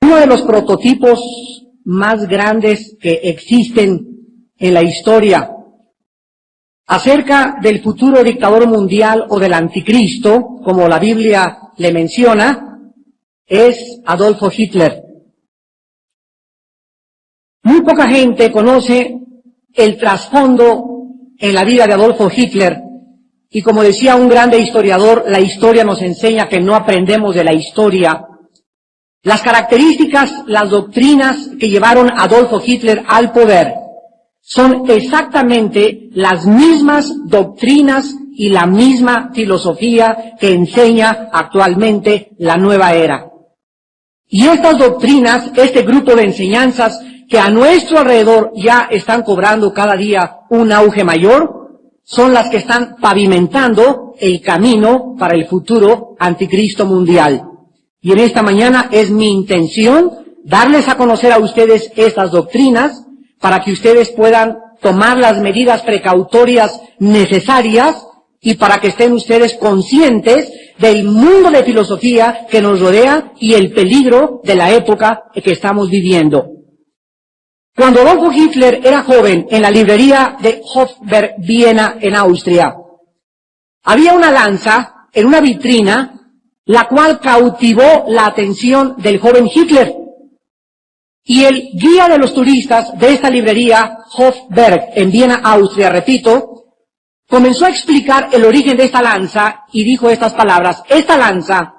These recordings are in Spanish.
Uno de los prototipos más grandes que existen en la historia acerca del futuro dictador mundial o del anticristo, como la Biblia le menciona, es Adolfo Hitler. Muy poca gente conoce el trasfondo en la vida de Adolfo Hitler, y como decía un grande historiador, la historia nos enseña que no aprendemos de la historia. Las características, las doctrinas que llevaron a Adolfo Hitler al poder son exactamente las mismas doctrinas y la misma filosofía que enseña actualmente la nueva era. Y estas doctrinas, este grupo de enseñanzas que a nuestro alrededor ya están cobrando cada día un auge mayor, son las que están pavimentando el camino para el futuro anticristo mundial. Y en esta mañana es mi intención darles a conocer a ustedes estas doctrinas para que ustedes puedan tomar las medidas precautorias necesarias y para que estén ustedes conscientes del mundo de filosofía que nos rodea y el peligro de la época que estamos viviendo. Cuando Adolfo Hitler era joven, en la librería de Hofberg, Viena, en Austria, había una lanza en una vitrina la cual cautivó la atención del joven Hitler. Y el guía de los turistas de esta librería, Hofberg, en Viena, Austria, repito, comenzó a explicar el origen de esta lanza y dijo estas palabras: esta lanza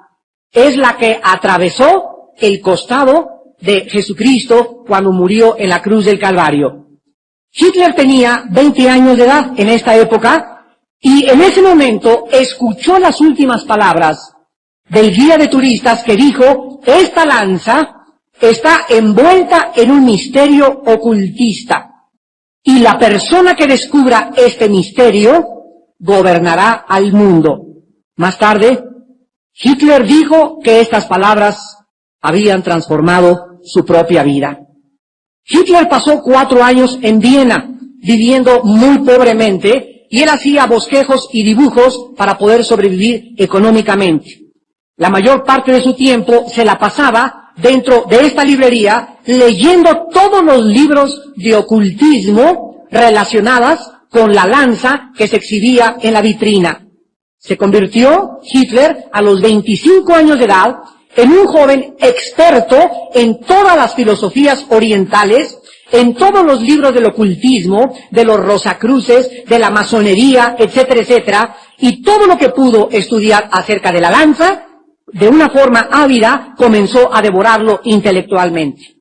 es la que atravesó el costado de Jesucristo cuando murió en la cruz del Calvario. Hitler tenía 20 años de edad en esta época y en ese momento escuchó las últimas palabras del guía de turistas que dijo: esta lanza está envuelta en un misterio ocultista y la persona que descubra este misterio gobernará al mundo. Más tarde, Hitler dijo que estas palabras habían transformado su propia vida. Hitler pasó 4 años en Viena, viviendo muy pobremente, y él hacía bosquejos y dibujos para poder sobrevivir económicamente. La mayor parte de su tiempo se la pasaba dentro de esta librería leyendo todos los libros de ocultismo relacionadas con la lanza que se exhibía en la vitrina. Se convirtió Hitler a los 25 años de edad en un joven experto en todas las filosofías orientales, en todos los libros del ocultismo, de los rosacruces, de la masonería, etcétera, etcétera, y todo lo que pudo estudiar acerca de la lanza, de una forma ávida, comenzó a devorarlo intelectualmente.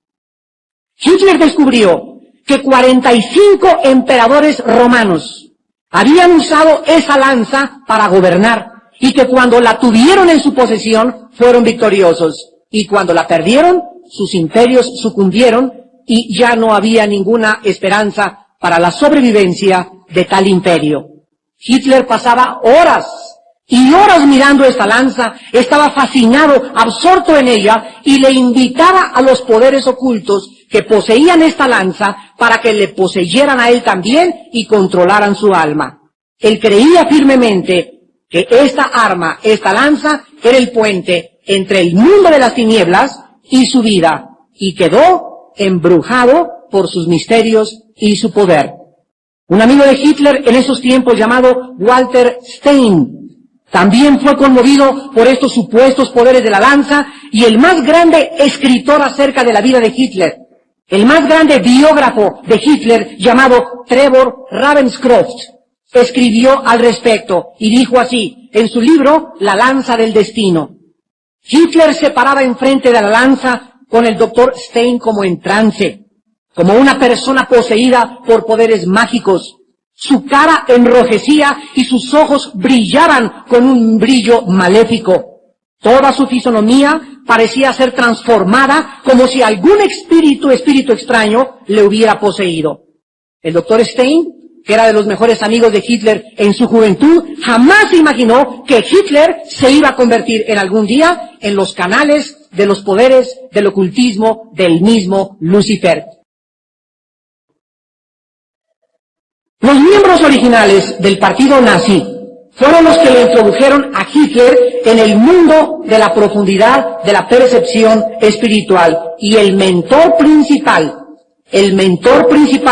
Hitler descubrió que 45 emperadores romanos habían usado esa lanza para gobernar y que cuando la tuvieron en su posesión fueron victoriosos y cuando la perdieron sus imperios sucumbieron y ya no había ninguna esperanza para la sobrevivencia de tal imperio. Hitler pasaba horas y horas mirando esta lanza, estaba fascinado, absorto en ella, y le invitaba a los poderes ocultos que poseían esta lanza para que le poseyeran a él también y controlaran su alma. Él creía firmemente que esta arma, esta lanza, era el puente entre el mundo de las tinieblas y su vida, y quedó embrujado por sus misterios y su poder. Un amigo de Hitler en esos tiempos llamado Walter Stein también fue conmovido por estos supuestos poderes de la lanza, y el más grande escritor acerca de la vida de Hitler, el más grande biógrafo de Hitler, llamado Trevor Ravenscroft, escribió al respecto y dijo así en su libro La lanza del destino: Hitler se paraba enfrente de la lanza con el doctor Stein como en trance, como una persona poseída por poderes mágicos. Su cara enrojecía y sus ojos brillaban con un brillo maléfico. Toda su fisonomía parecía ser transformada como si algún espíritu extraño le hubiera poseído. El doctor Stein, que era de los mejores amigos de Hitler en su juventud, jamás se imaginó que Hitler se iba a convertir en algún día en los canales de los poderes del ocultismo del mismo Lucifer. Los miembros originales del partido nazi fueron los que le introdujeron a Hitler en el mundo de la profundidad de la percepción espiritual. Y el mentor principal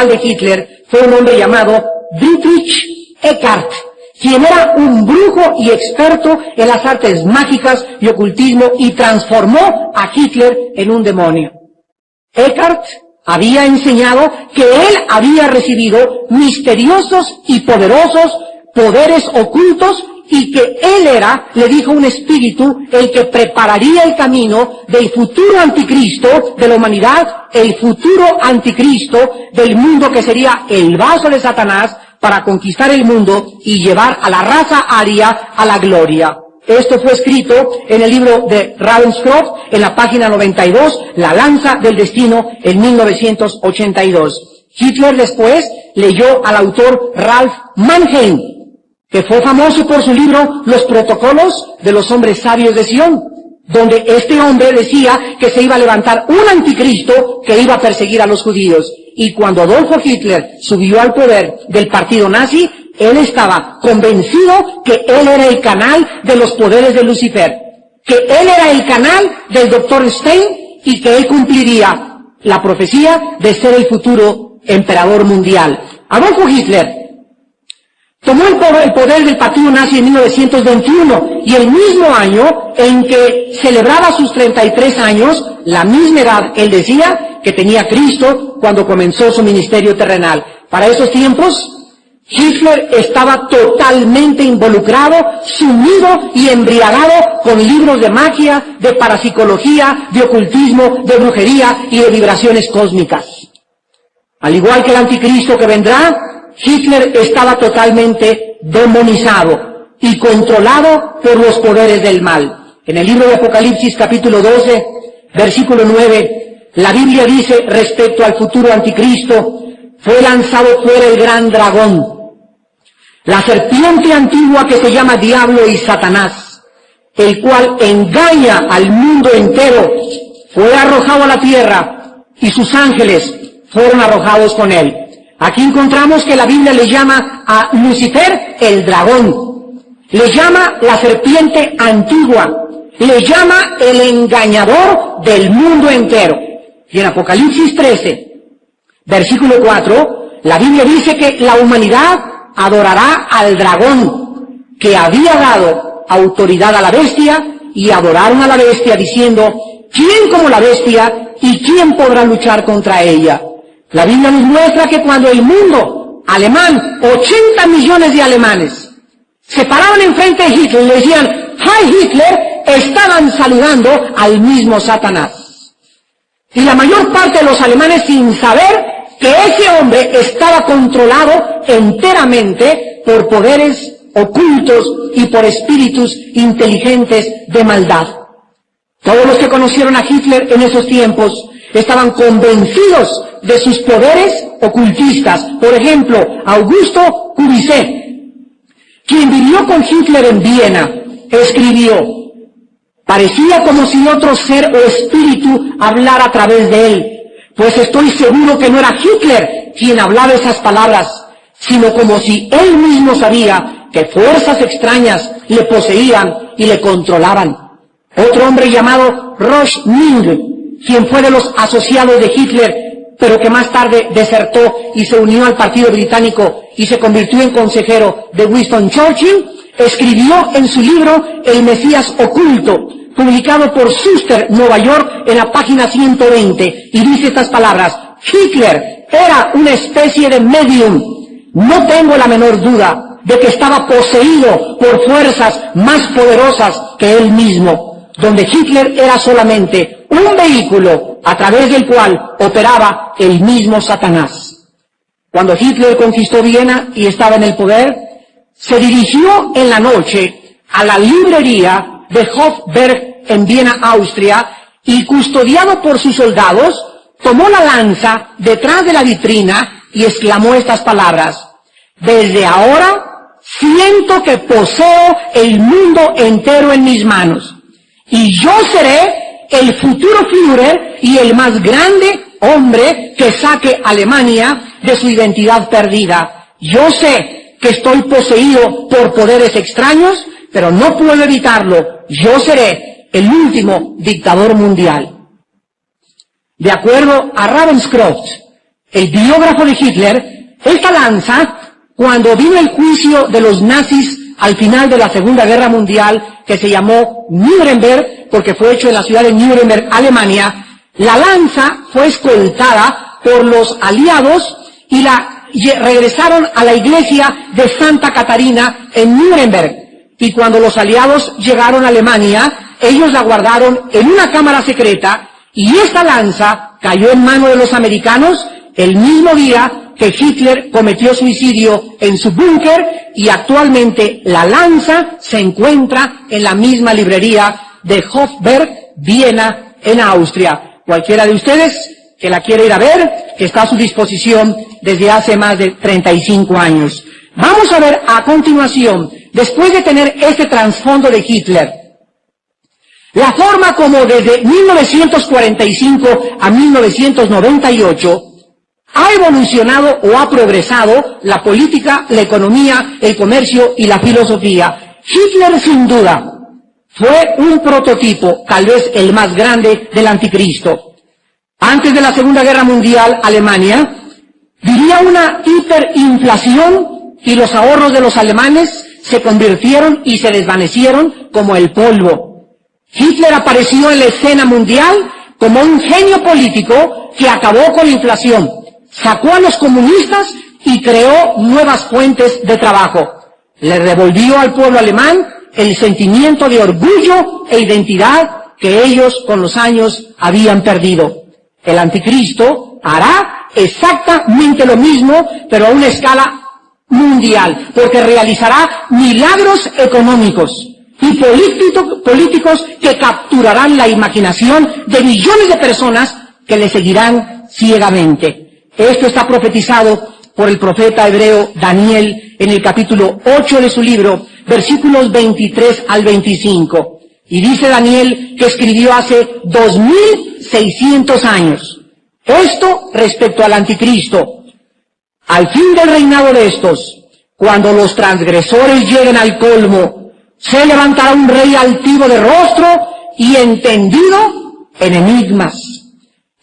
de Hitler fue un hombre llamado Dietrich Eckart, quien era un brujo y experto en las artes mágicas y ocultismo y transformó a Hitler en un demonio. Eckart había enseñado que él había recibido misteriosos y poderosos poderes ocultos y que él era, le dijo un espíritu, el que prepararía el camino del futuro anticristo de la humanidad, el futuro anticristo del mundo que sería el vaso de Satanás para conquistar el mundo y llevar a la raza aria a la gloria. Esto fue escrito en el libro de Ravenscroft, en la página 92, La lanza del destino, en 1982. Hitler después leyó al autor Ralph Mannheim, que fue famoso por su libro Los protocolos de los hombres sabios de Sion, donde este hombre decía que se iba a levantar un anticristo que iba a perseguir a los judíos. Y cuando Adolfo Hitler subió al poder del partido nazi, él estaba convencido que él era el canal de los poderes de Lucifer, que él era el canal del Dr. Stein y que él cumpliría la profecía de ser el futuro emperador mundial. Adolfo Hitler tomó el poder del partido nazi en 1921 y el mismo año en que celebraba sus 33 años, la misma edad, él decía, que tenía Cristo cuando comenzó su ministerio terrenal. Para esos tiempos, Hitler estaba totalmente involucrado, sumido y embriagado con libros de magia, de parapsicología, de ocultismo, de brujería y de vibraciones cósmicas. Al igual que el anticristo que vendrá, Hitler estaba totalmente demonizado y controlado por los poderes del mal. En el libro de Apocalipsis capítulo 12, versículo 9, la Biblia dice respecto al futuro anticristo: fue lanzado fuera el gran dragón, la serpiente antigua que se llama Diablo y Satanás, el cual engaña al mundo entero. Fue arrojado a la tierra y sus ángeles fueron arrojados con él. Aquí encontramos que la Biblia le llama a Lucifer el dragón, le llama la serpiente antigua, le llama el engañador del mundo entero. Y en Apocalipsis 13, versículo 4, la Biblia dice que la humanidad adorará al dragón, que había dado autoridad a la bestia, y adoraron a la bestia diciendo: ¿quién como la bestia y quién podrá luchar contra ella? La Biblia nos muestra que cuando el mundo alemán, 80 millones de alemanes, se paraban enfrente de Hitler y le decían ¡Hi Hitler!, estaban saludando al mismo Satanás. Y la mayor parte de los alemanes, sin saber que ese hombre estaba controlado enteramente por poderes ocultos y por espíritus inteligentes de maldad. Todos los que conocieron a Hitler en esos tiempos estaban convencidos de sus poderes ocultistas. Por ejemplo, Augusto Kubitschek, quien vivió con Hitler en Viena, escribió: parecía como si otro ser o espíritu hablara a través de él, pues estoy seguro que no era Hitler quien hablaba esas palabras, sino como si él mismo sabía que fuerzas extrañas le poseían y le controlaban. Otro hombre llamado Rochning, quien fue de los asociados de Hitler, pero que más tarde desertó y se unió al Partido Británico y se convirtió en consejero de Winston Churchill, escribió en su libro El Mesías Oculto, publicado por Schuster, Nueva York, en la página 120, y dice estas palabras: Hitler era una especie de medium. No tengo la menor duda de que estaba poseído por fuerzas más poderosas que él mismo, donde Hitler era solamente un vehículo a través del cual operaba el mismo Satanás. Cuando Hitler conquistó Viena y estaba en el poder, se dirigió en la noche a la librería de Hofberg en Viena, Austria, y custodiado por sus soldados, tomó la lanza detrás de la vitrina y exclamó estas palabras: desde ahora siento que poseo el mundo entero en mis manos, y yo seré el futuro Führer y el más grande hombre que saque a Alemania de su identidad perdida. Yo sé que estoy poseído por poderes extraños, pero no puedo evitarlo. Yo seré el último dictador mundial. De acuerdo a Ravenscroft, el biógrafo de Hitler, esta lanza, cuando vino el juicio de los nazis al final de la Segunda Guerra Mundial, que se llamó Nuremberg, porque fue hecho en la ciudad de Nuremberg, Alemania, la lanza fue escoltada por los aliados y la regresaron a la iglesia de Santa Catarina en Nuremberg. Y cuando los aliados llegaron a Alemania, ellos la guardaron en una cámara secreta y esta lanza cayó en manos de los americanos el mismo día que Hitler cometió suicidio en su búnker, y actualmente la lanza se encuentra en la misma librería de Hofberg, Viena, en Austria. Cualquiera de ustedes que la quiera ir a ver, que está a su disposición desde hace más de 35 años. Vamos a ver a continuación, después de tener este trasfondo de Hitler, la forma como desde 1945 a 1998 ha evolucionado o ha progresado la política, la economía, el comercio y la filosofía. Hitler, sin duda, fue un prototipo, tal vez el más grande, del anticristo. Antes de la Segunda Guerra Mundial, Alemania vivía una hiperinflación y los ahorros de los alemanes se convirtieron y se desvanecieron como el polvo. Hitler apareció en la escena mundial como un genio político que acabó con la inflación, sacó a los comunistas y creó nuevas fuentes de trabajo. Le devolvió al pueblo alemán el sentimiento de orgullo e identidad que ellos con los años habían perdido. El anticristo hará exactamente lo mismo, pero a una escala mundial, porque realizará milagros económicos y políticos que capturarán la imaginación de millones de personas que le seguirán ciegamente. Esto está profetizado por el profeta hebreo Daniel en el capítulo 8 de su libro, versículos 23 al 25. Y dice Daniel que escribió hace 2600 años. Esto respecto al anticristo. Al fin del reinado de estos, cuando los transgresores lleguen al colmo, se levantará un rey altivo de rostro y entendido en enigmas.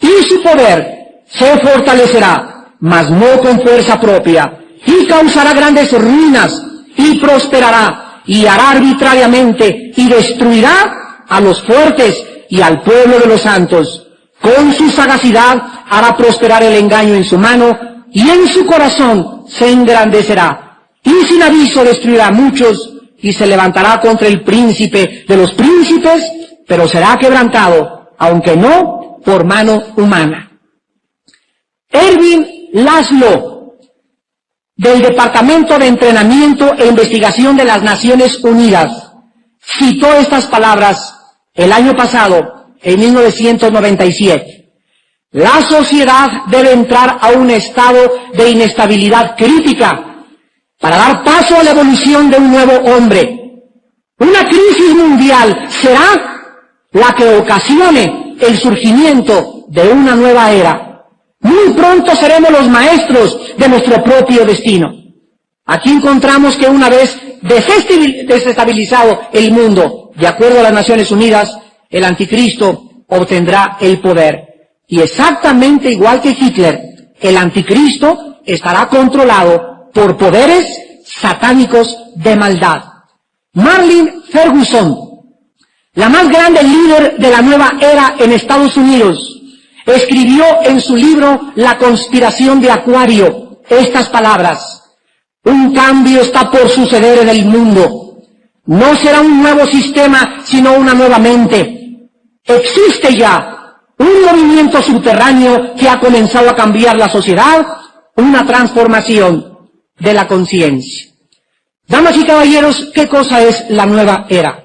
Y su poder se fortalecerá, mas no con fuerza propia, y causará grandes ruinas, y prosperará, y hará arbitrariamente, y destruirá a los fuertes y al pueblo de los santos. Con su sagacidad hará prosperar el engaño en su mano, y en su corazón se engrandecerá. Y sin aviso destruirá a muchos, y se levantará contra el príncipe de los príncipes, pero será quebrantado, aunque no por mano humana. Erwin Laszlo, del Departamento de Entrenamiento e Investigación de las Naciones Unidas, citó estas palabras el año pasado, en 1997. La sociedad debe entrar a un estado de inestabilidad crítica para dar paso a la evolución de un nuevo hombre. Una crisis mundial será la que ocasione el surgimiento de una nueva era. Muy pronto seremos los maestros de nuestro propio destino. Aquí encontramos que una vez desestabilizado el mundo, de acuerdo a las Naciones Unidas, el anticristo obtendrá el poder. Y exactamente igual que Hitler, el anticristo estará controlado por poderes satánicos de maldad. Marlene Ferguson, la más grande líder de la nueva era en Estados Unidos, escribió en su libro La conspiración de Acuario estas palabras: un cambio está por suceder en el mundo. No será un nuevo sistema, sino una nueva mente. Existe ya un movimiento subterráneo que ha comenzado a cambiar la sociedad, una transformación de la conciencia. Damas y caballeros, ¿qué cosa es la nueva era?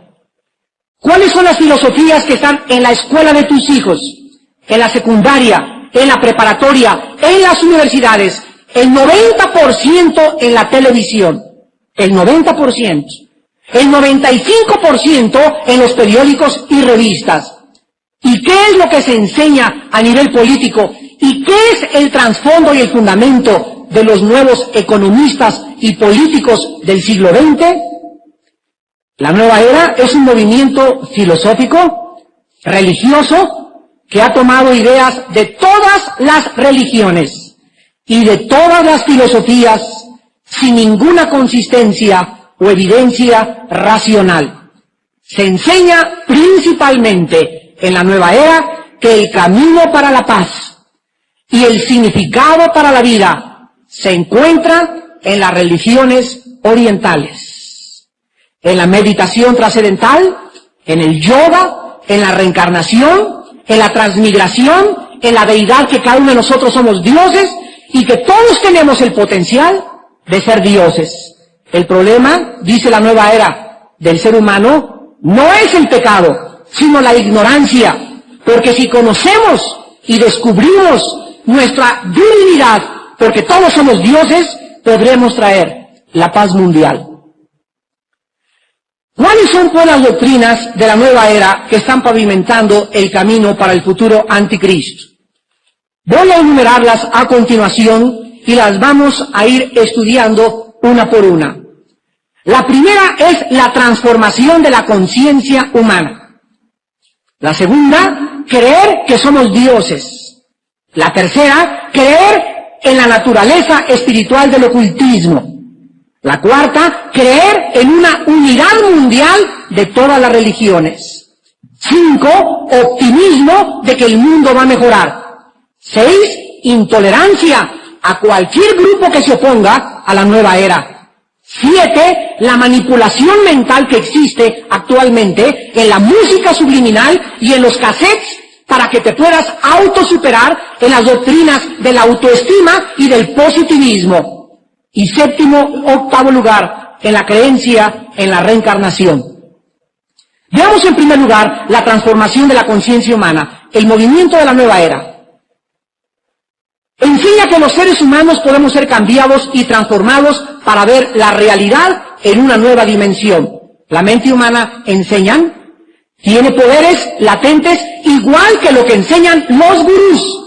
¿Cuáles son las filosofías que están en la escuela de tus hijos, en la secundaria, en la preparatoria, en las universidades? El 90% en la televisión, el 90%, el 95% en los periódicos y revistas. ¿Y qué es lo que se enseña a nivel político? ¿Y qué es el trasfondo y el fundamento de los nuevos economistas y políticos del siglo XX? La nueva era es un movimiento filosófico, religioso, que ha tomado ideas de todas las religiones y de todas las filosofías sin ninguna consistencia o evidencia racional. Se enseña principalmente en la nueva era que el camino para la paz y el significado para la vida se encuentra en las religiones orientales, en la meditación trascendental, en el yoga, en la reencarnación, en la transmigración, en la deidad, que cada uno de nosotros somos dioses y que todos tenemos el potencial de ser dioses. El problema, dice la nueva era del ser humano, no es el pecado, sino la ignorancia, porque si conocemos y descubrimos nuestra divinidad, porque todos somos dioses, podremos traer la paz mundial. ¿Cuáles son pues las doctrinas de la nueva era que están pavimentando el camino para el futuro anticristo? Voy a enumerarlas a continuación y las vamos a ir estudiando una por una. La primera es la transformación de la conciencia humana. La segunda, creer que somos dioses. La tercera, creer en la naturaleza espiritual del ocultismo. La cuarta, creer en una unidad mundial de todas las religiones. 5, optimismo de que el mundo va a mejorar. 6, intolerancia a cualquier grupo que se oponga a la nueva era. 7, la manipulación mental que existe actualmente en la música subliminal y en los cassettes para que te puedas autosuperar en las doctrinas de la autoestima y del positivismo. Y 7, 8 lugar, en la creencia en la reencarnación. Veamos en primer lugar la transformación de la conciencia humana, el movimiento de la nueva era. Enseña que los seres humanos podemos ser cambiados y transformados para ver la realidad en una nueva dimensión. La mente humana, enseñan, tiene poderes latentes igual que lo que enseñan los gurús.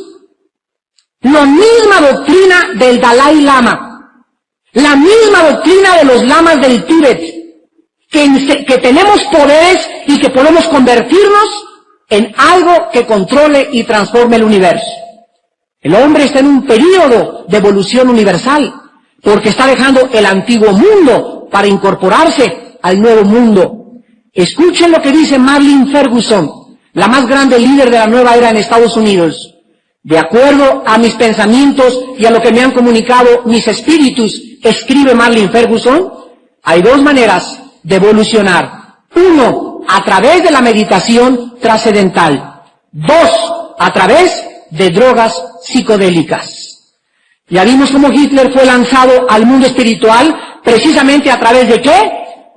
La misma doctrina del Dalai Lama. La misma doctrina de los lamas del Tíbet, que tenemos poderes y que podemos convertirnos en algo que controle y transforme el universo. El hombre está en un período de evolución universal, porque está dejando el antiguo mundo para incorporarse al nuevo mundo. Escuchen lo que dice Marlene Ferguson, la más grande líder de la nueva era en Estados Unidos. De acuerdo a mis pensamientos y a lo que me han comunicado mis espíritus, escribe Marlene Ferguson, hay 2 maneras de evolucionar. 1, a través de la meditación trascendental. 2, a través de drogas psicodélicas. Ya vimos cómo Hitler fue lanzado al mundo espiritual, precisamente a través de ¿qué?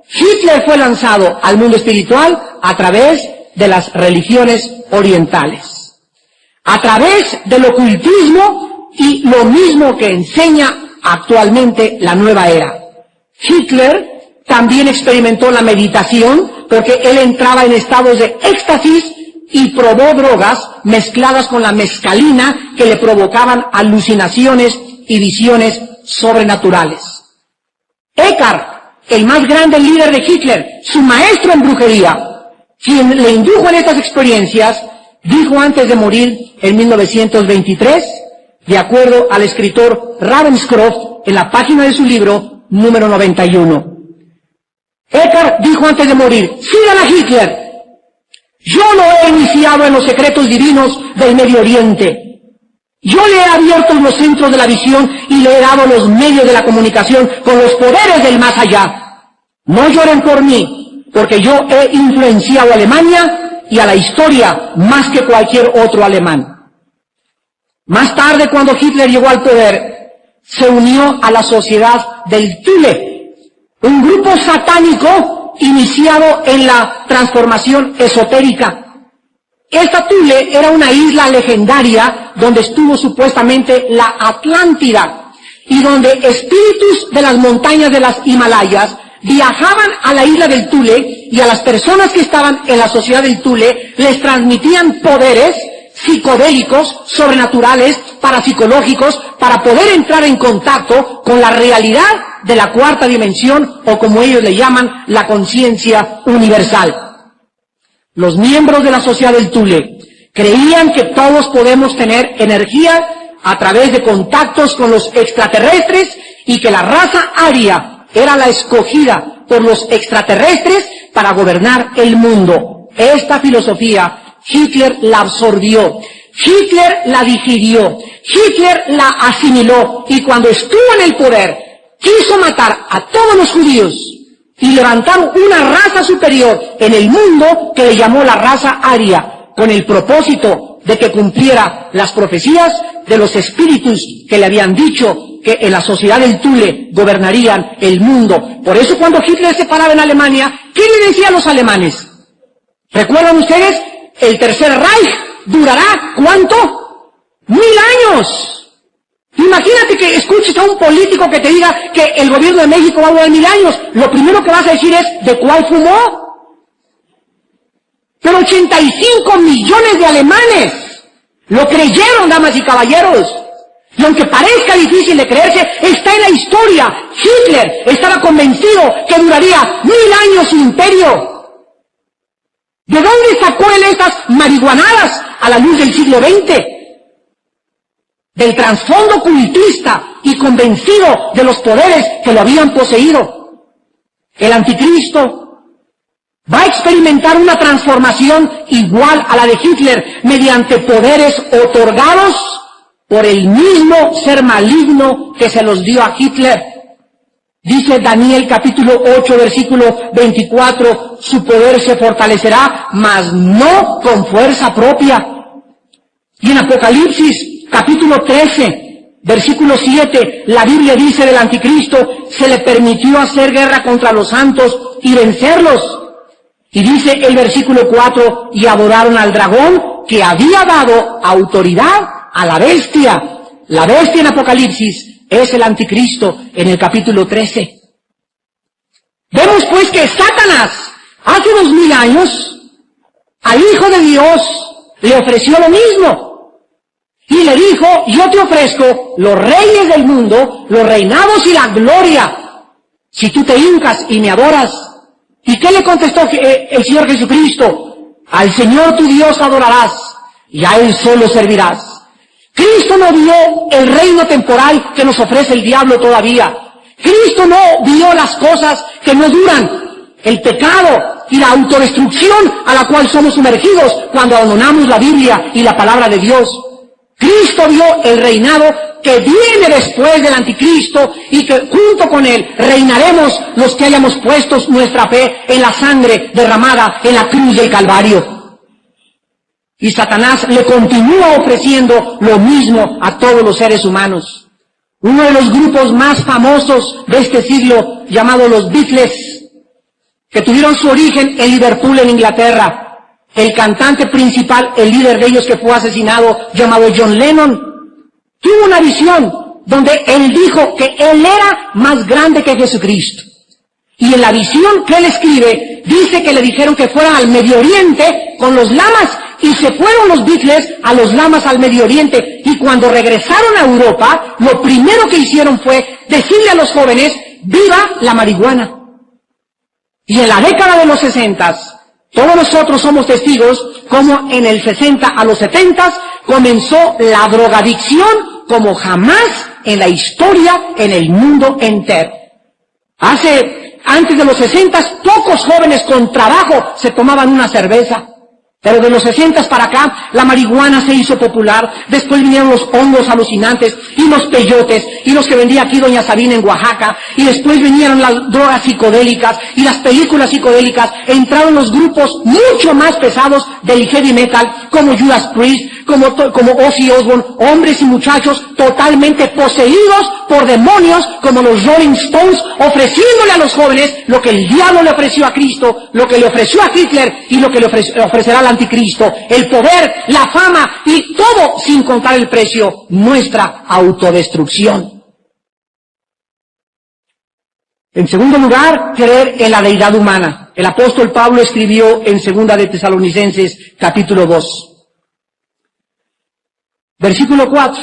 Hitler fue lanzado al mundo espiritual a través de las religiones orientales. A través del ocultismo y lo mismo que enseña actualmente la nueva era. Hitler también experimentó la meditación porque él entraba en estados de éxtasis y probó drogas mezcladas con la mescalina que le provocaban alucinaciones y visiones sobrenaturales. Eckhart, el más grande líder de Hitler, su maestro en brujería, quien le indujo en estas experiencias, dijo antes de morir en 1923, de acuerdo al escritor Ravenscroft en la página de su libro número 91. Eckhart dijo antes de morir, sigan a Hitler, yo lo he iniciado en los secretos divinos del Medio Oriente. Yo le he abierto los centros de la visión y le he dado los medios de la comunicación con los poderes del más allá. No lloren por mí, porque yo he influenciado a Alemania y a la historia más que cualquier otro alemán. Más tarde, cuando Hitler llegó al poder, se unió a la sociedad del Thule, un grupo satánico iniciado en la transformación esotérica. Esta Thule era una isla legendaria donde estuvo supuestamente la Atlántida y donde espíritus de las montañas de las Himalayas viajaban a la isla del Thule y a las personas que estaban en la sociedad del Thule les transmitían poderes psicodélicos, sobrenaturales, parapsicológicos, para poder entrar en contacto con la realidad de la cuarta dimensión, o como ellos le llaman, la conciencia universal. Los miembros de la Sociedad del Thule creían que todos podemos tener energía a través de contactos con los extraterrestres y que la raza aria era la escogida por los extraterrestres para gobernar el mundo. Esta filosofía Hitler la absorbió, Hitler la digirió, Hitler la asimiló, y cuando estuvo en el poder quiso matar a todos los judíos y levantar una raza superior en el mundo que le llamó la raza aria, con el propósito de que cumpliera las profecías de los espíritus que le habían dicho que en la Sociedad del Thule gobernarían el mundo. Por eso cuando Hitler se paraba en Alemania, ¿qué le decía a los alemanes? ¿Recuerdan ustedes? El Tercer Reich durará, ¿cuánto? 1000 años. Imagínate que escuches a un político que te diga que el gobierno de México va a durar 1000 años. Lo primero que vas a decir es, ¿de cuál fumó? Pero 85 millones de alemanes lo creyeron, damas y caballeros. Y aunque parezca difícil de creerse, está en la historia. Hitler estaba convencido que duraría 1000 años su imperio. ¿De dónde sacó él estas marihuanadas a la luz del siglo XX? Del trasfondo cultista y convencido de los poderes que lo habían poseído. El anticristo va a experimentar una transformación igual a la de Hitler mediante poderes otorgados por el mismo ser maligno que se los dio a Hitler. Dice Daniel capítulo 8 versículo 24, su poder se fortalecerá, mas no con fuerza propia. Y en Apocalipsis capítulo 13, versículo 7, la Biblia dice del anticristo, se le permitió hacer guerra contra los santos y vencerlos. Y dice el versículo 4, y adoraron al dragón que había dado autoridad a la bestia. La bestia en Apocalipsis es el anticristo en el capítulo 13. Vemos pues que Satanás hace 2000 años al Hijo de Dios le ofreció lo mismo. Y le dijo, yo te ofrezco los reyes del mundo, los reinados y la gloria, si tú te hincas y me adoras. ¿Y qué le contestó el Señor Jesucristo? Al Señor tu Dios adorarás y a Él solo servirás. Cristo no vio el reino temporal que nos ofrece el diablo todavía. Cristo no vio las cosas que no duran, el pecado y la autodestrucción a la cual somos sumergidos cuando abandonamos la Biblia y la palabra de Dios. Cristo vio el reinado que viene después del anticristo y que junto con él reinaremos los que hayamos puesto nuestra fe en la sangre derramada en la cruz del Calvario. Y Satanás le continúa ofreciendo lo mismo a todos los seres humanos. Uno de los grupos más famosos de este siglo, llamado los Beatles, que tuvieron su origen en Liverpool, en Inglaterra. El cantante principal, el líder de ellos que fue asesinado, llamado John Lennon, tuvo una visión donde él dijo que él era más grande que Jesucristo. Y en la visión que él escribe, dice que le dijeron que fueran al Medio Oriente con los lamas, y se fueron los Beatles a los lamas al Medio Oriente. Y cuando regresaron a Europa, lo primero que hicieron fue decirle a los jóvenes, ¡viva la marihuana! Y en la década de los 60, todos nosotros somos testigos como en el 60 a los 70 comenzó la drogadicción como jamás en la historia en el mundo entero. Antes de los 60, pocos jóvenes con trabajo se tomaban una cerveza. Pero de los 60 para acá, la marihuana se hizo popular. Después vinieron los hongos alucinantes y los peyotes y los que vendía aquí doña Sabina en Oaxaca. Y después vinieron las drogas psicodélicas y las películas psicodélicas. Entraron los grupos mucho más pesados del heavy metal, como Judas Priest, como Ozzy Osbourne, hombres y muchachos totalmente poseídos por demonios, como los Rolling Stones, ofreciéndole a los jóvenes lo que el diablo le ofreció a Cristo, lo que le ofreció a Hitler y lo que le ofrecerá al anticristo, el poder, la fama y todo sin contar el precio, nuestra autodestrucción. En segundo lugar, creer en la deidad humana. El apóstol Pablo escribió en 2 de Tesalonicenses capítulo 2. Versículo 4.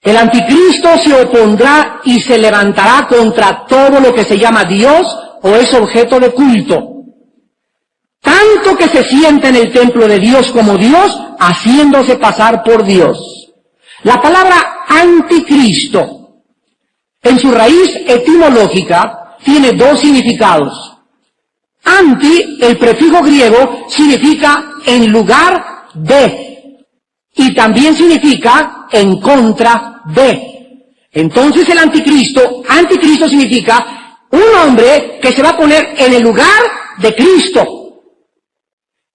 El anticristo se opondrá y se levantará contra todo lo que se llama Dios o es objeto de culto. Tanto que se sienta en el templo de Dios como Dios, haciéndose pasar por Dios. La palabra anticristo, en su raíz etimológica, tiene dos significados. Anti, el prefijo griego, significa en lugar de, y también significa en contra de. Entonces el anticristo significa un hombre que se va a poner en el lugar de Cristo.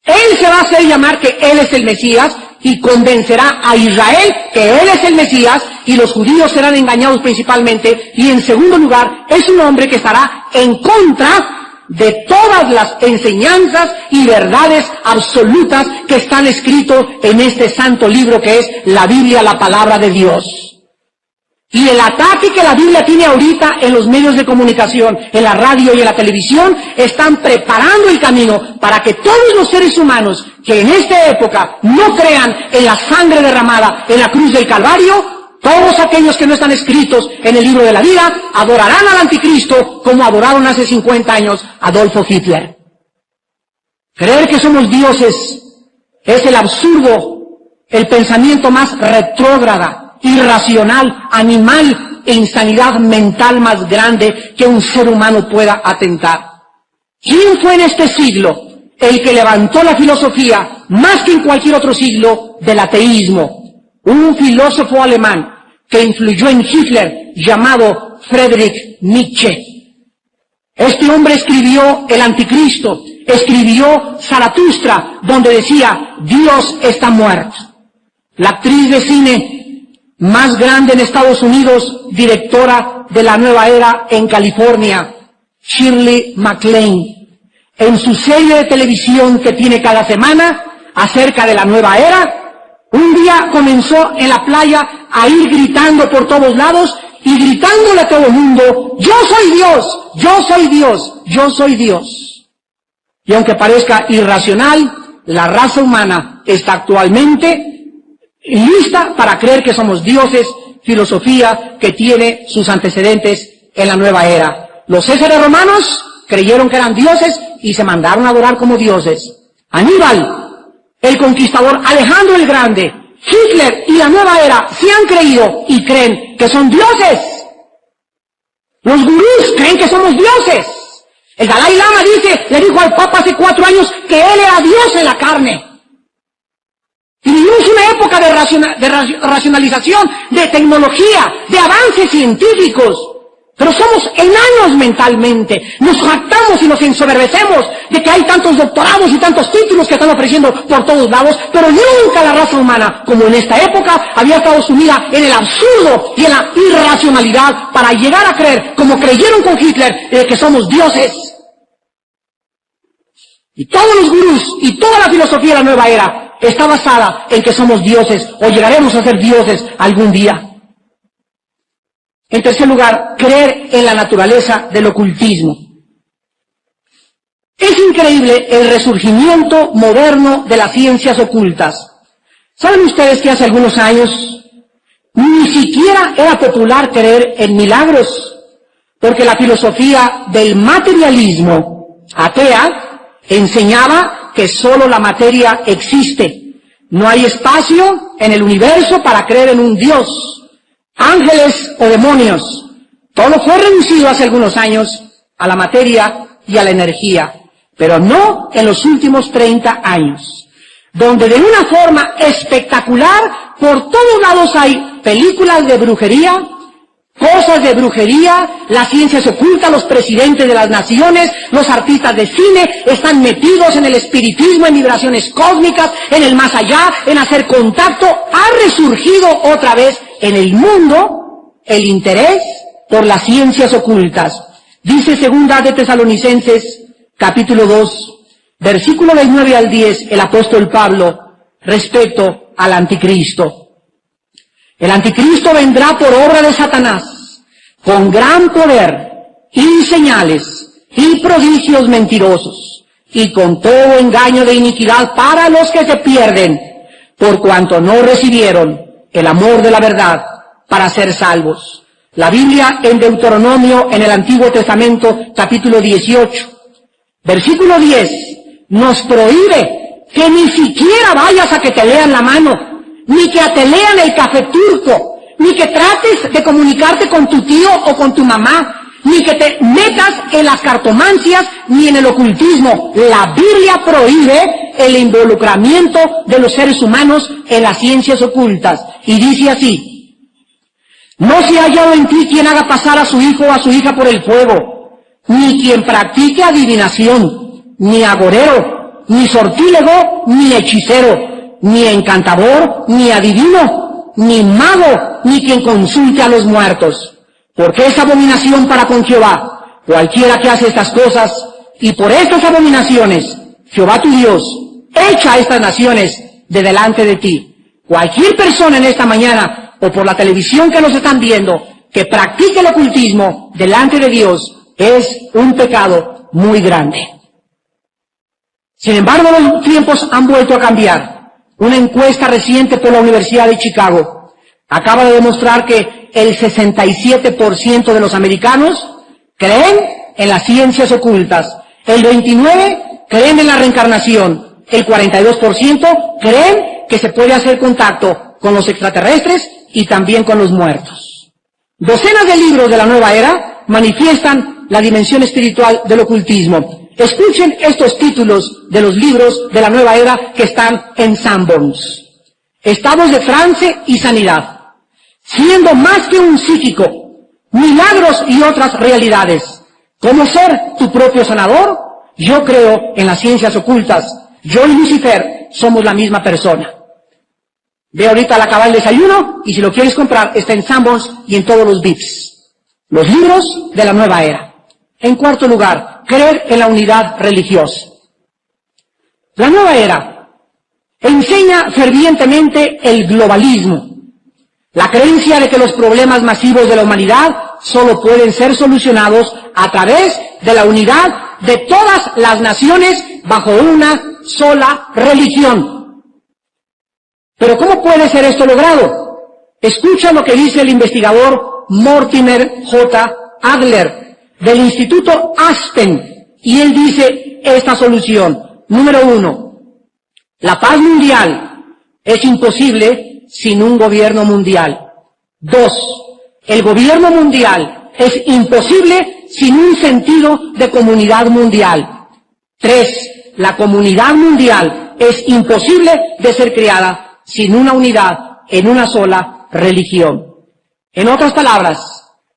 Él se va a hacer llamar que Él es el Mesías y convencerá a Israel que Él es el Mesías y los judíos serán engañados principalmente. Y en segundo lugar, es un hombre que estará en contra de todas las enseñanzas y verdades absolutas que están escritos en este santo libro que es la Biblia, la palabra de Dios. Y el ataque que la Biblia tiene ahorita en los medios de comunicación, en la radio y en la televisión, están preparando el camino para que todos los seres humanos que en esta época no crean en la sangre derramada en la cruz del Calvario, todos aquellos que no están escritos en el libro de la vida, adorarán al anticristo como adoraron hace 50 años Adolfo Hitler. Creer que somos dioses es el absurdo, el pensamiento más retrógrada, irracional, animal e insanidad mental más grande que un ser humano pueda atentar. ¿Quién fue en este siglo el que levantó la filosofía más que en cualquier otro siglo del ateísmo? Un filósofo alemán que influyó en Hitler llamado Friedrich Nietzsche. Este hombre escribió El Anticristo, escribió Zaratustra, donde decía, Dios está muerto. La actriz de cine más grande en Estados Unidos, directora de La Nueva Era en California, Shirley MacLaine, en su serie de televisión que tiene cada semana acerca de la Nueva Era, un día comenzó en la playa a ir gritando por todos lados y gritándole a todo el mundo, yo soy Dios, yo soy Dios, yo soy Dios. Y aunque parezca irracional, la raza humana está actualmente lista para creer que somos dioses, filosofía que tiene sus antecedentes en la nueva era. Los césares romanos creyeron que eran dioses y se mandaron a adorar como dioses. Aníbal, el conquistador, Alejandro el Grande, Hitler y la nueva era se han creído y creen que son dioses. Los gurús creen que somos dioses. El Dalai Lama le dijo al Papa hace 4 años que él era Dios en la carne. Y vivimos una época de racionalización, de tecnología, de avances científicos. Pero somos enanos mentalmente. Nos jactamos y nos ensoberbecemos de que hay tantos doctorados y tantos títulos que están ofreciendo por todos lados, pero nunca la raza humana, como en esta época, había estado sumida en el absurdo y en la irracionalidad para llegar a creer, como creyeron con Hitler, que somos dioses. Y todos los gurús y toda la filosofía de la nueva era está basada en que somos dioses o llegaremos a ser dioses algún día. En tercer lugar, creer en la naturaleza del ocultismo. Es increíble el resurgimiento moderno de las ciencias ocultas. ¿Saben ustedes que hace algunos años ni siquiera era popular creer en milagros? Porque la filosofía del materialismo atea enseñaba que solo la materia existe. No hay espacio en el universo para creer en un Dios, ángeles o demonios. Todo fue reducido hace algunos años a la materia y a la energía, pero no en los últimos 30 años, donde de una forma espectacular por todos lados hay películas de brujería, cosas de brujería, la ciencia se oculta, los presidentes de las naciones, los artistas de cine están metidos en el espiritismo, en vibraciones cósmicas, en el más allá, en hacer contacto. Ha resurgido otra vez en el mundo el interés por las ciencias ocultas. Dice segunda de Tesalonicenses, capítulo 2, versículo del 9 al 10, el apóstol Pablo, respecto al anticristo. El anticristo vendrá por obra de Satanás, con gran poder y señales y prodigios mentirosos, y con todo engaño de iniquidad para los que se pierden, por cuanto no recibieron el amor de la verdad para ser salvos. La Biblia en Deuteronomio, en el Antiguo Testamento, capítulo 18, versículo 10, nos prohíbe que ni siquiera vayas a que te lean la mano, ni que te lean el café turco, ni que trates de comunicarte con tu tío o con tu mamá, ni que te metas en las cartomancias ni en el ocultismo. La Biblia prohíbe el involucramiento de los seres humanos en las ciencias ocultas. Y dice así: no se ha hallado en ti quien haga pasar a su hijo o a su hija por el fuego, ni quien practique adivinación, ni agorero, ni sortílego, ni hechicero, ni encantador, ni adivino, ni mago, ni quien consulte a los muertos. Porque es abominación para con Jehová cualquiera que hace estas cosas, y por estas abominaciones Jehová tu Dios echa a estas naciones de delante de ti. Cualquier persona en esta mañana, o por la televisión que nos están viendo, que practique el ocultismo delante de Dios, es un pecado muy grande. Sin embargo, los tiempos han vuelto a cambiar. Una encuesta reciente por la Universidad de Chicago acaba de demostrar que el 67% de los americanos creen en las ciencias ocultas, el 29% creen en la reencarnación, el 42% creen que se puede hacer contacto con los extraterrestres y también con los muertos. Docenas de libros de la nueva era manifiestan la dimensión espiritual del ocultismo. Escuchen estos títulos de los libros de la nueva era que están en Sanborns. Estados de trance y sanidad. Siendo más que un psíquico, milagros y otras realidades. ¿Cómo ser tu propio sanador? Yo creo en las ciencias ocultas. Yo y Lucifer somos la misma persona. Ve ahorita al acabar el desayuno, y si lo quieres comprar, está en Sanborns y en todos los VIPs. Los libros de la nueva era. En cuarto lugar, creer en la unidad religiosa. La nueva era enseña fervientemente el globalismo. La creencia de que los problemas masivos de la humanidad solo pueden ser solucionados a través de la unidad de todas las naciones bajo una sola religión. Pero ¿cómo puede ser esto logrado? Escucha lo que dice el investigador Mortimer J. Adler del Instituto Aspen, y él dice esta solución. Número 1, la paz mundial es imposible sin un gobierno mundial. 2, el gobierno mundial es imposible sin un sentido de comunidad mundial. 3, la comunidad mundial es imposible de ser creada sin una unidad en una sola religión. En otras palabras,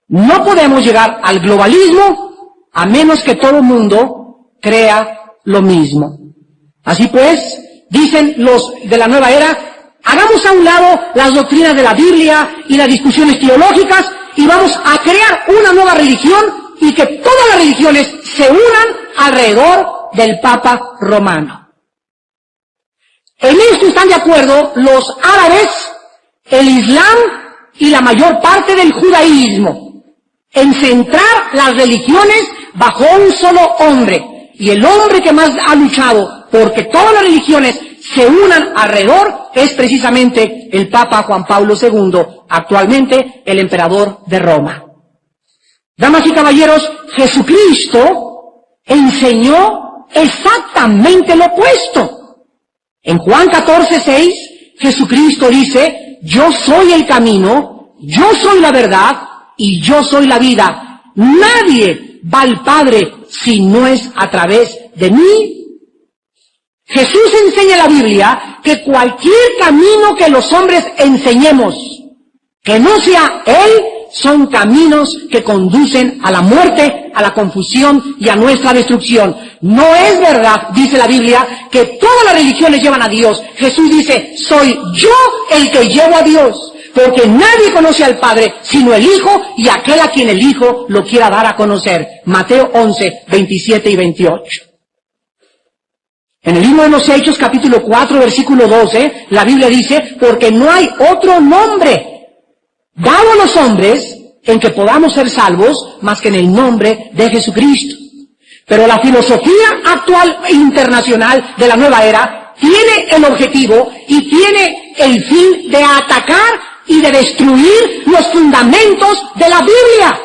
no podemos llegar al globalismo a menos que todo el mundo crea lo mismo. Así pues, dicen los de la nueva era, hagamos a un lado las doctrinas de la Biblia y las discusiones teológicas y vamos a crear una nueva religión y que todas las religiones se unan alrededor del Papa Romano. En esto están de acuerdo los árabes, el Islam y la mayor parte del judaísmo, en centrar las religiones bajo un solo hombre. Y el hombre que más ha luchado porque todas las religiones se unan alrededor es precisamente el Papa Juan Pablo II, actualmente el emperador de Roma. Damas y caballeros, Jesucristo enseñó exactamente lo opuesto. En Juan 14:6, Jesucristo dice, yo soy el camino, yo soy la verdad y yo soy la vida. Nadie va al Padre si no es a través de mí. Jesús enseña en la Biblia que cualquier camino que los hombres enseñemos, que no sea Él, son caminos que conducen a la muerte, a la confusión y a nuestra destrucción. No es verdad, dice la Biblia, que todas las religiones llevan a Dios. Jesús dice, soy yo el que llevo a Dios, porque nadie conoce al Padre sino el Hijo y aquel a quien el Hijo lo quiera dar a conocer. Mateo 11, 27 y 28. En el libro de los Hechos, capítulo 4, versículo 12, la Biblia dice, porque no hay otro nombre dado a los hombres en que podamos ser salvos más que en el nombre de Jesucristo. Pero la filosofía actual e internacional de la nueva era tiene el objetivo y tiene el fin de atacar y de destruir los fundamentos de la Biblia.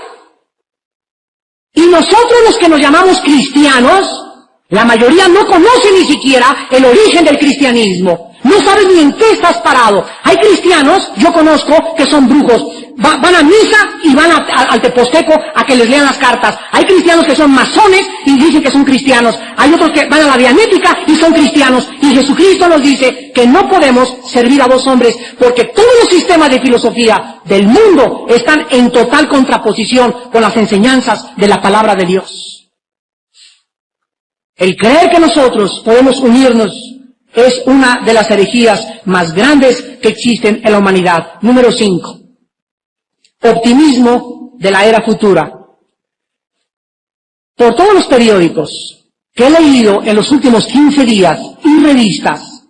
Y nosotros los que nos llamamos cristianos, la mayoría no conoce ni siquiera el origen del cristianismo. No sabes ni en qué estás parado. Hay cristianos, yo conozco, que son brujos. Van a misa y van al teposteco a que les lean las cartas. Hay cristianos que son masones y dicen que son cristianos. Hay otros que van a la dianética y son cristianos. Y Jesucristo nos dice que no podemos servir a dos hombres porque todos los sistemas de filosofía del mundo están en total contraposición con las enseñanzas de la palabra de Dios. El creer que nosotros podemos unirnos es una de las herejías más grandes que existen en la humanidad. Número 5. Optimismo de la era futura. Por todos los periódicos que he leído en los últimos 15 días y revistas,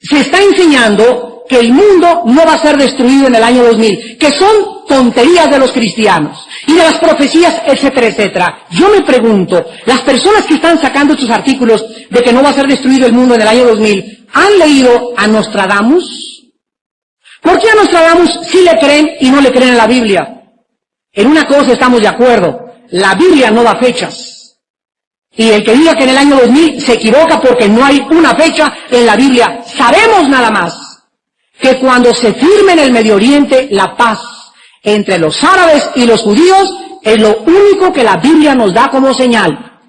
se está enseñando que el mundo no va a ser destruido en el año 2000, que son tonterías de los cristianos y de las profecías, etcétera, etcétera. Yo me pregunto, las personas que están sacando estos artículos de que no va a ser destruido el mundo en el año 2000, ¿han leído a Nostradamus? ¿Por qué a Nostradamus sí le creen y no le creen a la Biblia? En una cosa estamos de acuerdo, la Biblia no da fechas. Y el que diga que en el año 2000 se equivoca porque no hay una fecha en la Biblia. Sabemos nada más que cuando se firme en el Medio Oriente la paz entre los árabes y los judíos, es lo único que la Biblia nos da como señal.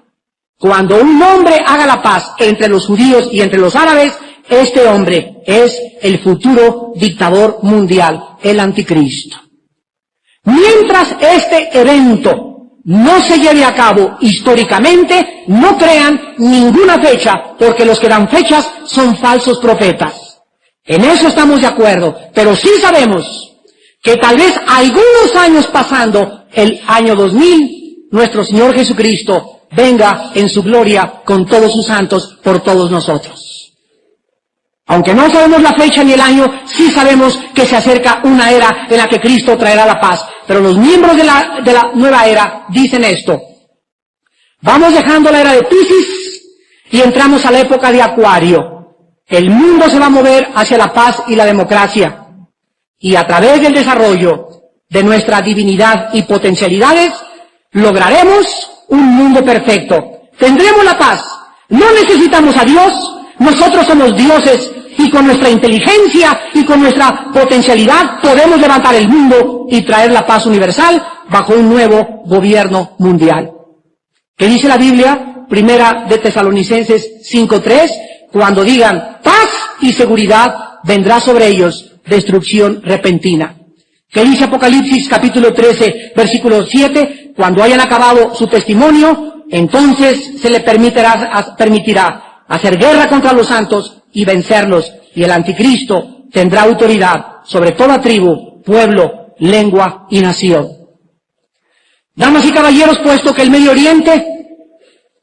Cuando un hombre haga la paz entre los judíos y entre los árabes, este hombre es el futuro dictador mundial, el anticristo. Mientras este evento no se lleve a cabo históricamente, no crean ninguna fecha, porque los que dan fechas son falsos profetas. En eso estamos de acuerdo, pero sí sabemos que tal vez algunos años pasando el año 2000, nuestro Señor Jesucristo venga en su gloria con todos sus santos por todos nosotros. Aunque no sabemos la fecha ni el año, sí sabemos que se acerca una era en la que Cristo traerá la paz. Pero los miembros de la nueva era dicen esto. Vamos dejando la era de Piscis y entramos a la época de Acuario. El mundo se va a mover hacia la paz y la democracia. Y a través del desarrollo de nuestra divinidad y potencialidades, lograremos un mundo perfecto. Tendremos la paz. No necesitamos a Dios. Nosotros somos dioses y con nuestra inteligencia y con nuestra potencialidad podemos levantar el mundo y traer la paz universal bajo un nuevo gobierno mundial. ¿Qué dice la Biblia? Primera de Tesalonicenses 5:3, cuando digan paz y seguridad, vendrá sobre ellos destrucción repentina. ¿Qué dice Apocalipsis capítulo 13, versículo 7? Cuando hayan acabado su testimonio, entonces se le permitirá hacer guerra contra los santos y vencerlos, y el anticristo tendrá autoridad sobre toda tribu, pueblo, lengua y nación. Damas y caballeros, puesto que el Medio Oriente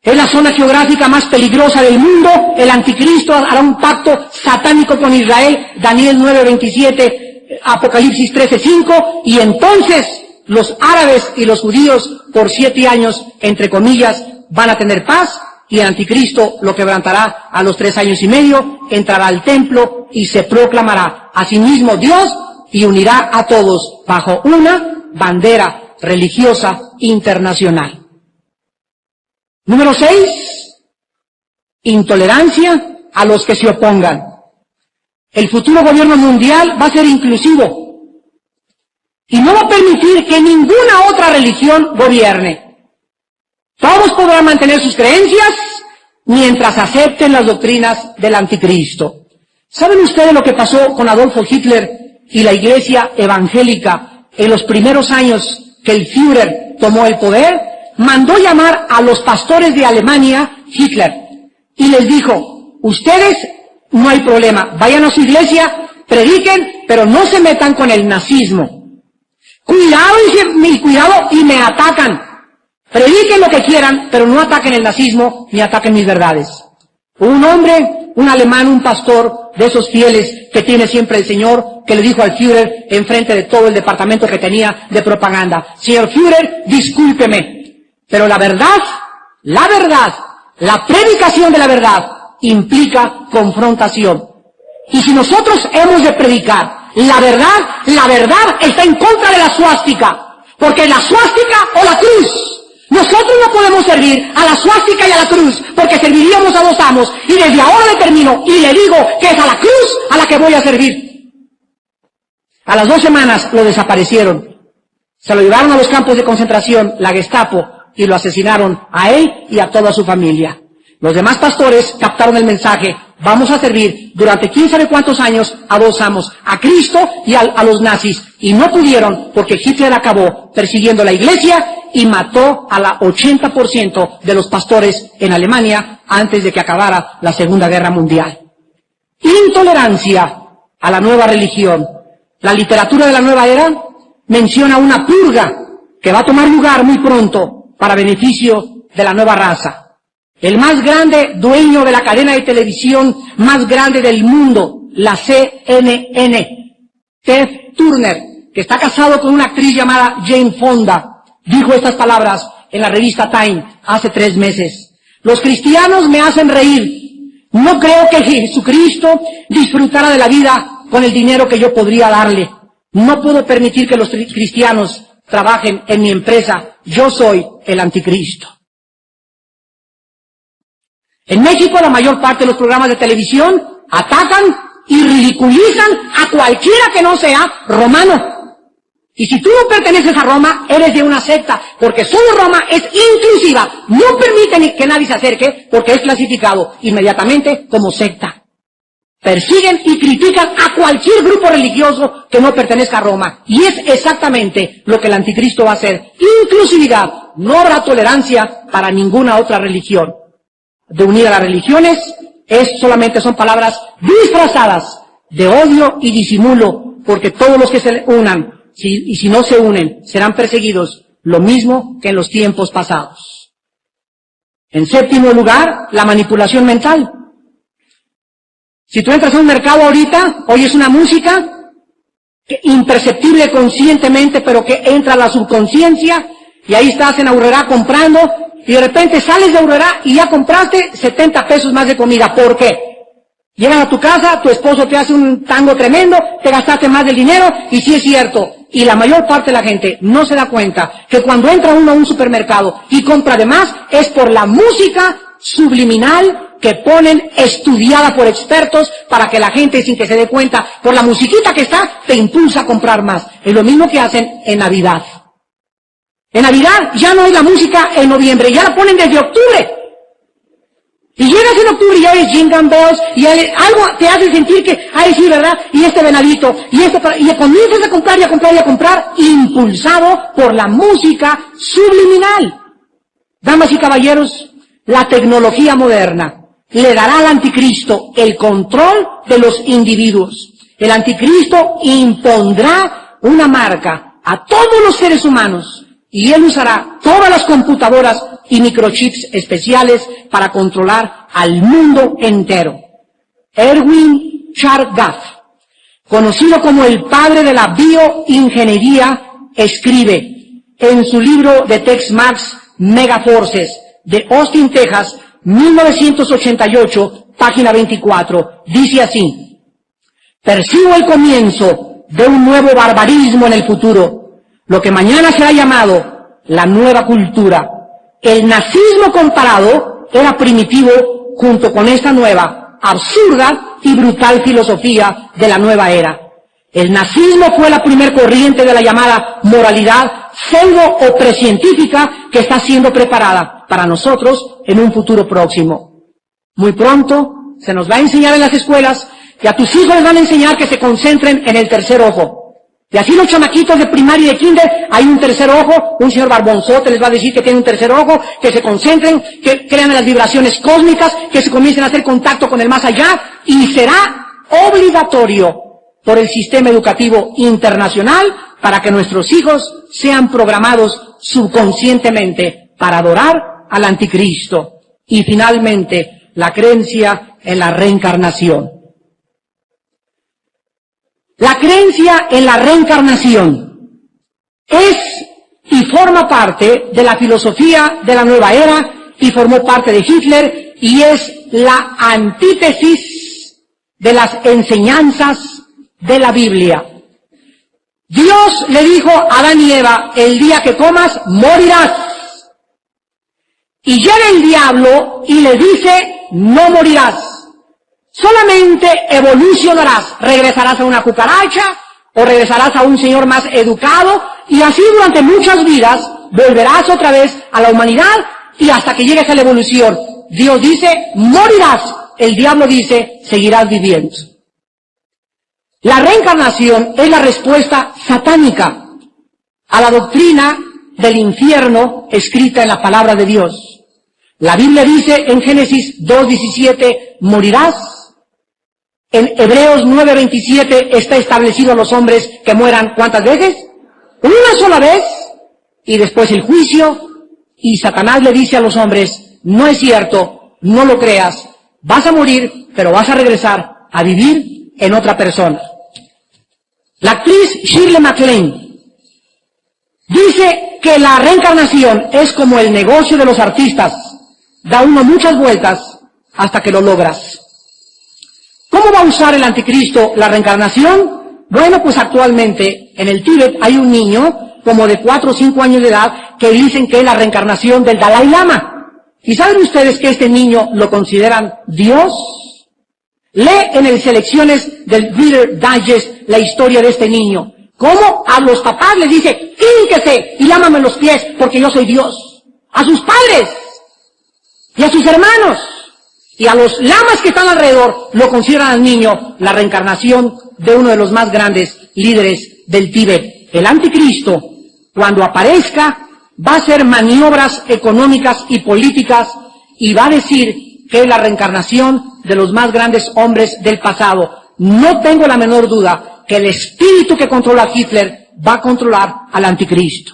es la zona geográfica más peligrosa del mundo, el anticristo hará un pacto satánico con Israel, Daniel 9:27, Apocalipsis 13:5, y entonces los árabes y los judíos por 7 años, entre comillas, van a tener paz, y el anticristo lo quebrantará a los 3 años y medio, entrará al templo y se proclamará a sí mismo Dios y unirá a todos bajo una bandera religiosa internacional. Número 6, intolerancia a los que se opongan. El futuro gobierno mundial va a ser inclusivo y no va a permitir que ninguna otra religión gobierne. Todos podrán mantener sus creencias mientras acepten las doctrinas del anticristo. ¿Saben ustedes lo que pasó con Adolfo Hitler y la iglesia evangélica en los primeros años que el Führer tomó el poder? Mandó llamar a los pastores de Alemania Hitler y les dijo, ustedes no hay problema, vayan a su iglesia, prediquen, pero no se metan con el nazismo. Cuidado y me atacan. Prediquen lo que quieran, pero no ataquen el nazismo ni ataquen mis verdades. Un hombre, un alemán, un pastor de esos fieles que tiene siempre el Señor, que le dijo al Führer en frente de todo el departamento que tenía de propaganda, señor Führer, discúlpeme, pero la verdad, la predicación de la verdad implica confrontación. Y si nosotros hemos de predicar La verdad está en contra de la suástica, porque la suástica o la cruz. Nosotros no podemos servir a la suástica y a la cruz, porque serviríamos a dos amos, y desde ahora determino y le digo que es a la cruz a la que voy a servir. A las 2 semanas lo desaparecieron. Se lo llevaron a los campos de concentración, la Gestapo, y lo asesinaron a él y a toda su familia. Los demás pastores captaron el mensaje: vamos a servir durante quién sabe cuántos años a dos amos, a Cristo y a los nazis. Y no pudieron porque Hitler acabó persiguiendo la iglesia y mató a la 80% de los pastores en Alemania antes de que acabara la Segunda Guerra Mundial. Intolerancia a la nueva religión. La literatura de la nueva era menciona una purga que va a tomar lugar muy pronto para beneficio de la nueva raza. El más grande dueño de la cadena de televisión más grande del mundo, la CNN, Ted Turner, que está casado con una actriz llamada Jane Fonda, dijo estas palabras en la revista Time hace 3 meses. Los cristianos me hacen reír. No creo que Jesucristo disfrutara de la vida con el dinero que yo podría darle. No puedo permitir que los cristianos trabajen en mi empresa. Yo soy el anticristo. En México, la mayor parte de los programas de televisión atacan y ridiculizan a cualquiera que no sea romano. Y si tú no perteneces a Roma, eres de una secta, porque solo Roma es inclusiva. No permite que nadie se acerque, porque es clasificado inmediatamente como secta. Persiguen y critican a cualquier grupo religioso que no pertenezca a Roma. Y es exactamente lo que el anticristo va a hacer. Inclusividad. No habrá tolerancia para ninguna otra religión. De unir a las religiones, solamente son palabras disfrazadas de odio y disimulo, porque todos los que se unan, y si no se unen, serán perseguidos, lo mismo que en los tiempos pasados. En 7º lugar, la manipulación mental. Si tú entras a un mercado ahorita, oyes una música imperceptible conscientemente, pero que entra a la subconsciencia, y ahí estás en Aurrerá comprando, y de repente sales de Aurrerá y ya compraste 70 pesos más de comida. ¿Por qué? Llegan a tu casa, tu esposo te hace un tango tremendo, te gastaste más del dinero, y sí es cierto. Y la mayor parte de la gente no se da cuenta que cuando entra uno a un supermercado y compra de más, es por la música subliminal que ponen, estudiada por expertos, para que la gente, sin que se dé cuenta, por la musiquita que está, te impulsa a comprar más. Es lo mismo que hacen en Navidad. En Navidad ya no hay la música en noviembre, ya la ponen desde octubre. Y llegas en octubre y ya ves Jingle Bells, y algo te hace sentir que, ay sí, ¿verdad? Y este venadito, y comienzas a comprar y a comprar y a comprar, impulsado por la música subliminal. Damas y caballeros, la tecnología moderna le dará al anticristo el control de los individuos. El anticristo impondrá una marca a todos los seres humanos, y él usará todas las computadoras y microchips especiales para controlar al mundo entero. Erwin Chargaff, conocido como el padre de la bioingeniería, escribe en su libro de Tex-Mex Megaforces, de Austin, Texas, 1988, página 24, dice así: percibo el comienzo de un nuevo barbarismo en el futuro, lo que mañana será llamado la nueva cultura. El nazismo comparado era primitivo junto con esta nueva, absurda y brutal filosofía de la nueva era. El nazismo fue la primer corriente de la llamada moralidad pseudo o precientífica que está siendo preparada para nosotros en un futuro próximo. Muy pronto se nos va a enseñar en las escuelas, y a tus hijos les van a enseñar que se concentren en el tercer ojo. Y así los chamaquitos de primaria y de kinder, hay un tercer ojo, un señor barbonzote les va a decir que tiene un tercer ojo, que se concentren, que crean en las vibraciones cósmicas, que se comiencen a hacer contacto con el más allá, y será obligatorio por el sistema educativo internacional para que nuestros hijos sean programados subconscientemente para adorar al anticristo. Y finalmente, la creencia en la reencarnación. La creencia en la reencarnación es y forma parte de la filosofía de la nueva era, y formó parte de Hitler, y es la antítesis de las enseñanzas de la Biblia. Dios le dijo a Adán y Eva, el día que comas, morirás. Y llega el diablo y le dice, no morirás. Solamente evolucionarás. Regresarás a una cucaracha o regresarás a un señor más educado y así durante muchas vidas volverás otra vez a la humanidad y hasta que llegues a la evolución. Dios dice, morirás. El diablo dice, seguirás viviendo. La reencarnación es la respuesta satánica a la doctrina del infierno escrita en la palabra de Dios. La Biblia dice en Génesis 2:17, morirás. En Hebreos 9:27 está establecido a los hombres que mueran, ¿cuántas veces? Una sola vez, y después el juicio, y Satanás le dice a los hombres, no es cierto, no lo creas, vas a morir, pero vas a regresar a vivir en otra persona. La actriz Shirley MacLaine dice que la reencarnación es como el negocio de los artistas, da uno muchas vueltas hasta que lo logras. ¿Cómo va a usar el anticristo la reencarnación? Bueno, pues actualmente en el Tíbet hay un niño como de 4 o 5 años de edad que dicen que es la reencarnación del Dalai Lama. ¿Y saben ustedes que este niño lo consideran Dios? Lee en el Selecciones del Reader Digest la historia de este niño. Cómo a los papás les dice, hínquese y lámame los pies porque yo soy Dios. A sus padres y a sus hermanos y a los lamas que están alrededor lo consideran al niño la reencarnación de uno de los más grandes líderes del Tíbet. El anticristo, cuando aparezca, va a hacer maniobras económicas y políticas y va a decir que es la reencarnación de los más grandes hombres del pasado. No tengo la menor duda que el espíritu que controla a Hitler va a controlar al anticristo.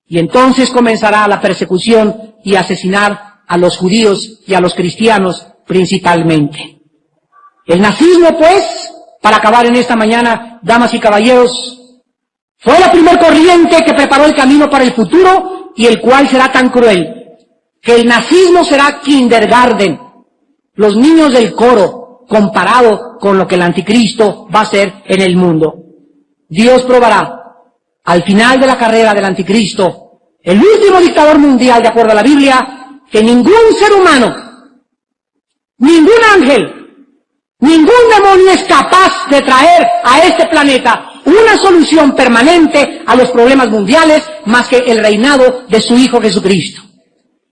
Y entonces comenzará la persecución y asesinar a los judíos y a los cristianos principalmente. El nazismo, pues, para acabar en esta mañana, damas y caballeros, fue la primer corriente que preparó el camino para el futuro y el cual será tan cruel que el nazismo será kindergarten, los niños del coro, comparado con lo que el anticristo va a hacer en el mundo. Dios probará al final de la carrera del anticristo, el último dictador mundial de acuerdo a la Biblia, que ningún ser humano, ningún ángel, ningún demonio es capaz de traer a este planeta una solución permanente a los problemas mundiales más que el reinado de su Hijo Jesucristo.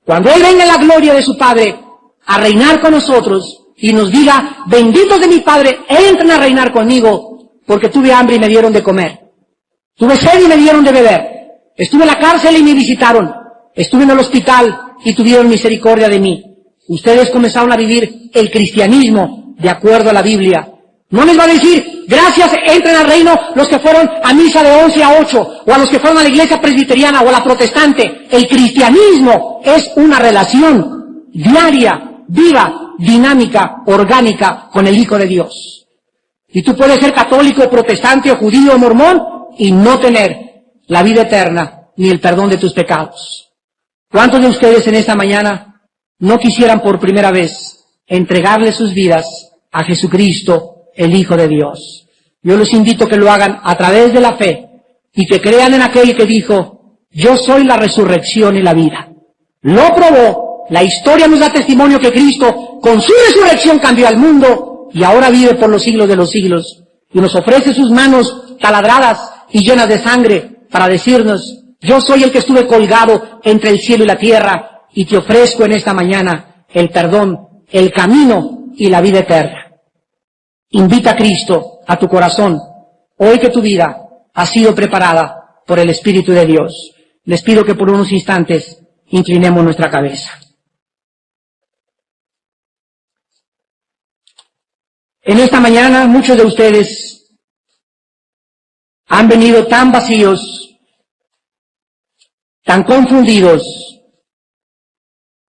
Cuando Él venga en la gloria de su Padre a reinar con nosotros y nos diga, benditos de mi Padre, entren a reinar conmigo, porque tuve hambre y me dieron de comer. Tuve sed y me dieron de beber. Estuve en la cárcel y me visitaron. Estuve en el hospital y tuvieron misericordia de mí. Ustedes comenzaron a vivir el cristianismo de acuerdo a la Biblia. No les va a decir, gracias, entren al reino los que fueron a misa de 11 a 8, o a los que fueron a la iglesia presbiteriana o a la protestante. El cristianismo es una relación diaria, viva, dinámica, orgánica con el Hijo de Dios. Y tú puedes ser católico, protestante, o judío, o mormón, y no tener la vida eterna ni el perdón de tus pecados. ¿Cuántos de ustedes en esta mañana no quisieran por primera vez entregarle sus vidas a Jesucristo, el Hijo de Dios? Yo los invito a que lo hagan a través de la fe y que crean en aquel que dijo, yo soy la resurrección y la vida. Lo probó, la historia nos da testimonio que Cristo con su resurrección cambió al mundo y ahora vive por los siglos de los siglos y nos ofrece sus manos taladradas y llenas de sangre para decirnos, yo soy el que estuve colgado entre el cielo y la tierra y te ofrezco en esta mañana el perdón, el camino y la vida eterna. Invita a Cristo a tu corazón, hoy que tu vida ha sido preparada por el Espíritu de Dios. Les pido que por unos instantes inclinemos nuestra cabeza. En esta mañana muchos de ustedes han venido tan vacíos, tan confundidos,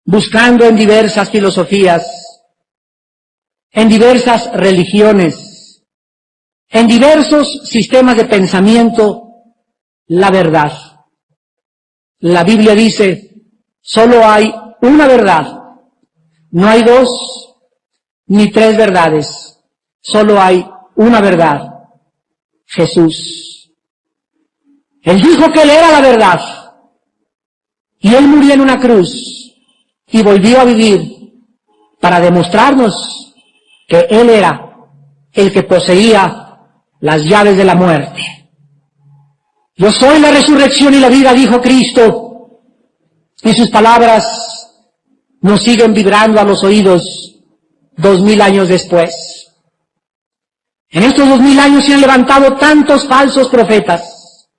buscando en diversas filosofías, en diversas religiones, en diversos sistemas de pensamiento, la verdad. La Biblia dice, solo hay una verdad, no hay 2 ni 3 verdades, solo hay una verdad. Jesús. Él dijo que Él era la verdad. Y Él murió en una cruz y volvió a vivir para demostrarnos que Él era el que poseía las llaves de la muerte. Yo soy la resurrección y la vida, dijo Cristo, y sus palabras nos siguen vibrando a los oídos 2000 años después. En estos 2000 años se han levantado tantos falsos profetas,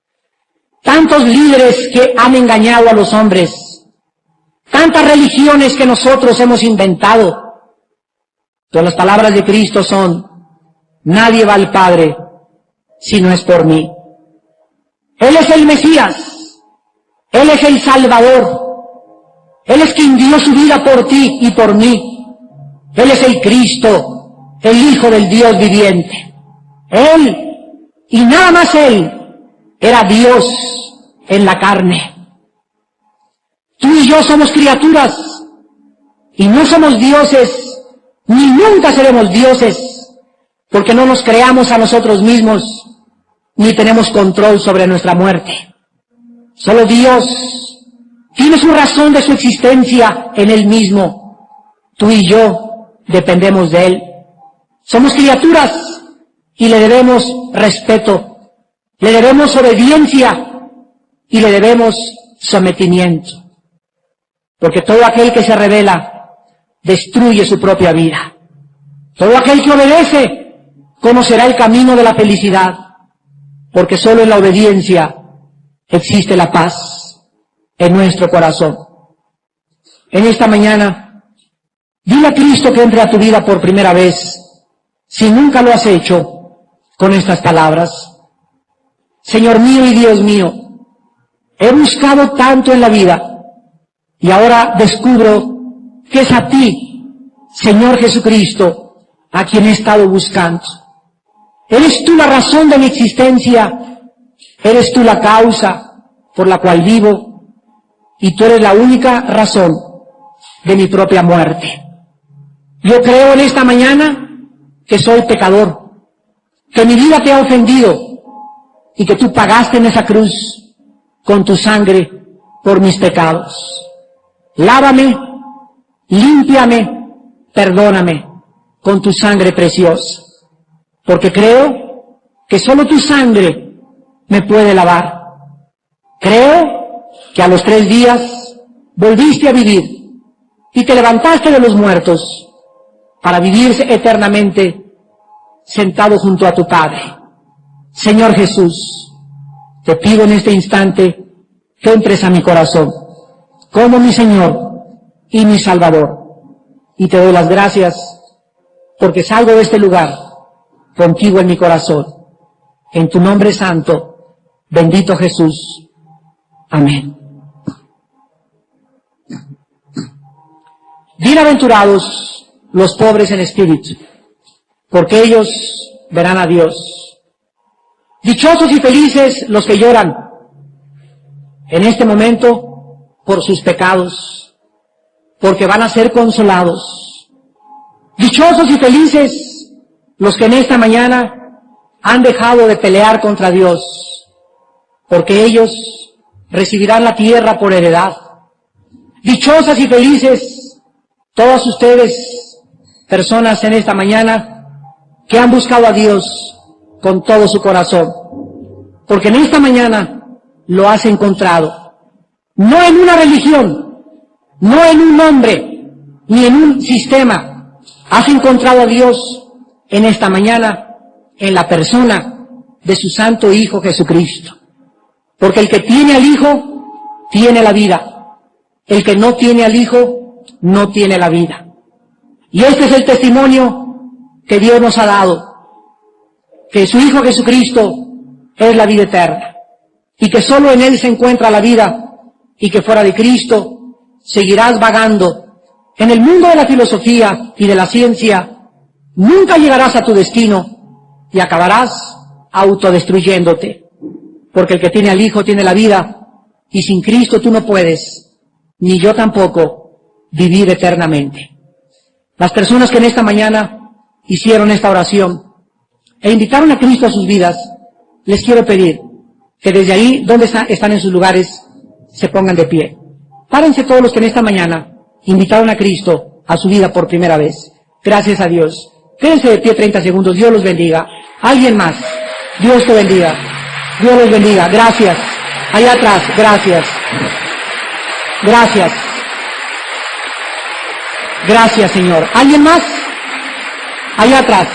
tantos líderes que han engañado a los hombres, tantas religiones que nosotros hemos inventado. Pero las palabras de Cristo son: nadie va al Padre si no es por mí. Él es el Mesías, Él es el Salvador, Él es quien dio su vida por ti y por mí. Él es el Cristo, el Hijo del Dios viviente. Él, y nada más Él, era Dios en la carne. Tú y yo somos criaturas, y no somos dioses, ni nunca seremos dioses, porque no nos creamos a nosotros mismos, ni tenemos control sobre nuestra muerte. Solo Dios tiene su razón de su existencia en Él mismo. Tú y yo dependemos de Él. Somos criaturas y le debemos respeto, le debemos obediencia y le debemos sometimiento. Porque todo aquel que se rebela destruye su propia vida. Todo aquel que obedece conocerá el camino de la felicidad, porque solo en la obediencia existe la paz en nuestro corazón. En esta mañana, dile a Cristo que entre a tu vida por primera vez, si nunca lo has hecho, con estas palabras: Señor mío y Dios mío, he buscado tanto en la vida, y ahora descubro que es a ti, Señor Jesucristo, a quien he estado buscando. Eres tú la razón de mi existencia, eres tú la causa por la cual vivo, y tú eres la única razón de mi propia muerte. Yo creo en esta mañana que soy pecador, que mi vida te ha ofendido, y que tú pagaste en esa cruz con tu sangre por mis pecados. Lávame, límpiame, perdóname con tu sangre preciosa, porque creo que solo tu sangre me puede lavar. Creo que a los 3 días volviste a vivir y te levantaste de los muertos para vivir eternamente sentado junto a tu Padre. Señor Jesús, te pido en este instante que entres a mi corazón como mi Señor y mi Salvador, y te doy las gracias porque salgo de este lugar contigo en mi corazón. En tu nombre santo, bendito Jesús. Amén. Bienaventurados los pobres en espíritu, porque ellos verán a Dios. Dichosos y felices los que lloran en este momento por sus pecados, porque van a ser consolados. Dichosos y felices los que en esta mañana han dejado de pelear contra Dios, porque ellos recibirán la tierra por heredad. Dichosas y felices todas ustedes, personas en esta mañana, que han buscado a Dios con todo su corazón, porque en esta mañana lo has encontrado, no en una religión, no en un hombre, ni en un sistema. Has encontrado a Dios en esta mañana en la persona de su santo Hijo Jesucristo, porque el que tiene al Hijo tiene la vida, el que no tiene al Hijo no tiene la vida. Y este es el testimonio que Dios nos ha dado, que su Hijo Jesucristo es la vida eterna, y que solo en Él se encuentra la vida, y que fuera de Cristo seguirás vagando en el mundo de la filosofía y de la ciencia. Nunca llegarás a tu destino y acabarás autodestruyéndote, porque el que tiene al Hijo tiene la vida, y sin Cristo tú no puedes, ni yo tampoco, vivir eternamente. Las personas que en esta mañana hicieron esta oración e invitaron a Cristo a sus vidas, les quiero pedir que desde ahí, donde están en sus lugares, se pongan de pie. Párense todos los que en esta mañana invitaron a Cristo a su vida por primera vez. Gracias a Dios. Quédense de pie 30 segundos. Dios los bendiga. Alguien más. Dios te bendiga. Dios los bendiga. Gracias. Allá atrás. Gracias. Gracias. Gracias, Señor. ¿Alguien más? Allá atrás.